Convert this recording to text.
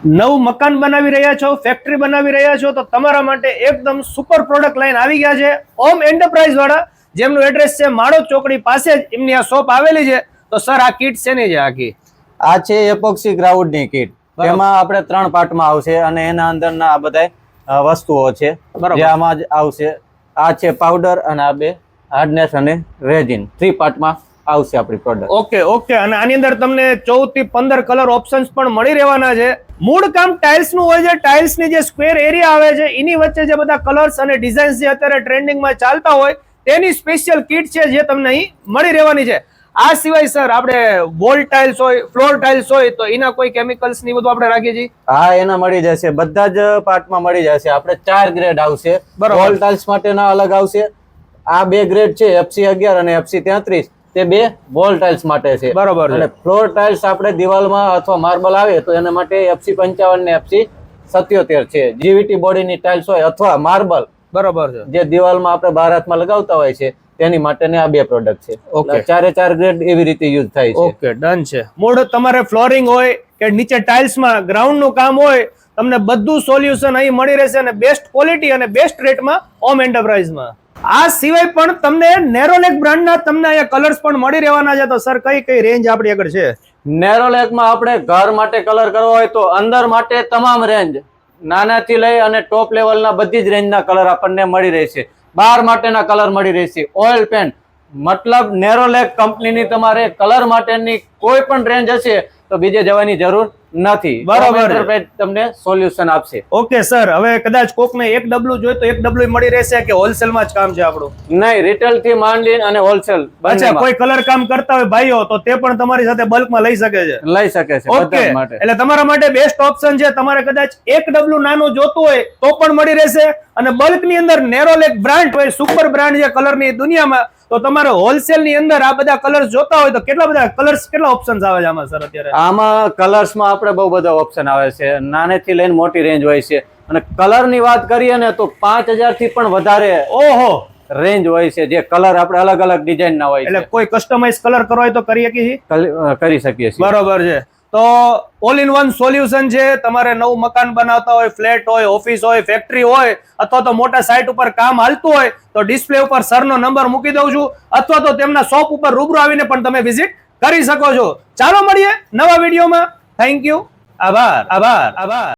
નવું મકાન બનાવી રહ્યા છો, ફેક્ટરી બનાવી રહ્યા છો, તો તમારા માટે એકદમ સુપર પ્રોડક્ટ લાઈન આવી ગયા છે ઓમ એન્ટરપ્રાઇઝ વાળા, જેમનું એડ્રેસ છે માળોદ ચોકડી પાસે જ એમની આ શોપ આવેલી છે. તો સર આ કીટ છે ને જે આખી આ છે એપોક્સી ગ્રાઉન્ડની કીટ. એમાં આપણે 3 પાર્ટમાં આવશે અને એના અંદરના આ બધા વસ્તુઓ છે જે આમાં જ આવશે. આ છે પાવડર અને આ બે હાર્ડનેસ અને રેઝિન. 3 પાર્ટમાં આવશે આપણી પ્રોડક્ટ. ઓકે. અને આની અંદર તમને 14 થી 15 કલર ઓપ્શન્સ પણ મળી રહેવાના છે. મૂળ કામ ટાઇલ્સ નું હોય છે. ટાઇલ્સ ની જે સ્ક્વેર એરિયા આવે છે એની વચ્ચે જે બધા કલર્સ અને ડિઝાઇન્સ જે અત્યારે ટ્રેન્ડિંગમાં ચાલતા હોય તેની સ્પેશિયલ કીટ છે જે તમને અહીં મળી રહેવાની છે. આ સિવાય સર આપણે વોલ ટાઇલ્સ હોય, ફ્લોર ટાઇલ્સ હોય તો એના કોઈ કેમિકલ્સ ની બધું આપણે રાખીએ છીએ? હા, એના મળી જશે. બધા જ પાર્ટમાં મળી જશે. આપણે 4 ગ્રેડ આવશે. વોલ ટાઇલ્સ માટેના અલગ આવશે. આ 2 ગ્રેડ છે, FC11 અને FC33. તે 2 વોલ ટાઇલ્સ માટે છે. બરોબર. અને ફ્લોર ટાઇલ્સ આપણે દિવાલમાં અથવા માર્બલ આવે તો એના માટે FC55 ને FC77 છે. જીવીટી બોડીની ટાઇલ્સ હોય અથવા માર્બલ, બરોબર છે, જે દિવાલમાં આપણે બાર હાથમાં લગાવતા હોય છે તેની માટેની આ 2 પ્રોડક્ટ છે. ઓકે. 4 ગ્રેડ એવી રીતે યુઝ થાય છે. ઓકે, ડન છે. મૂળ તમારે ફ્લોરિંગ હોય કે નીચે ટાઇલ્સમાં ગ્રાઉન્ડ નું કામ હોય, તમને બધું સોલ્યુશન અહીં મળી રહેશે અને બેસ્ટ ક્વોલિટી અને બેસ્ટ રેટમાં ઓમ એન્ટરપ્રાઇઝમાં. આ સિવાય પણ તમને નેરોલેક બ્રાન્ડના તમને અહીંયા કલર્સ પણ મળી રહેવાના છે. તો સર કઈ રેન્જ આપણી આગળ છે? નેરોલેકમાં આપણે ઘર માટે કલર કરવો હોય તો અંદર માટે તમામ રેન્જ, નાનાથી લઈ અને ટોપ લેવલના બધી જ રેન્જના કલર આપણને મળી રહેશે. બહાર માટેના કલર મળી રહેશે. ઓઇલ પેન્ટ, મતલબ નેરોલેક કંપનીની તમારે કલર માટેની કોઈ પણ રેન્જ હશે તો બીજે જવાની જરૂર નથી. બરાબર, તમને સોલ્યુશન આપશે. ઓકે સર, હવે કદાચ કોકને 1 ડબલું જોઈએ તો 1 ડબલું મળી રહેશે કે હોલસેલમાં જ કામ છે આપણું? નહીં, રિટેલ થી માંડી અને હોલસેલ. અચ્છા, કોઈ કલર કામ કરતા હોય ભાઈઓ તો તે પણ તમારી સાથે બલ્કમાં લઈ શકે છે? લઈ શકે છે. ઓકે, એટલે તમારા માટે બેસ્ટ ઓપ્શન છે. તમારે કદાચ 1 ડબલું નાનું જોતું હોય તો પણ મળી રહેશે. અને બલ્ક ની અંદર નેરોલેક બ્રાન્ડ હોય, સુપર બ્રાન્ડ છે કલરની દુનિયામાં. તો તમારે હોલસેલ ની અંદર આ બધા કલર્સ જોતા હોય તો કેટલા બધા કલર્સ, કેટલા ઓપ્શન્સ આવે છે આમાં સર અત્યારે? આમાં કલર્સમાં આપણે બહુ બધા ઓપ્શન આવે છે. નાનેથી લઈને મોટી રેન્જ હોય છે. અને કલર ની વાત કરીએ ને તો 5000 થી પણ વધારે રેન્જ હોય છે. જે કલર આપણે અલગ અલગ ડિઝાઇન ના હોય. એટલે કોઈ કસ્ટમાઇઝ કલર કરવો હોય તો કરી શકીએ છીએ. બરોબર છે. તો ઓલ ઇન વન સોલ્યુશન છે. તમારે નવું મકાન બનાવતા હોય, ફ્લેટ હોય, ઓફિસ હોય, ફેક્ટરી હોય, અથવા તો મોટા સાઇટ ઉપર કામ હાલતું હોય તો ડિસ્પ્લે ઉપર સરનો નંબર મૂકી દઉં છું, અથવા તો તેમના શોપ ઉપર રૂબરૂ આવીને પણ તમે વિઝિટ કરી શકો છો. ચાલો મળીએ નવા વિડીયોમાં. Thank you. આભાર.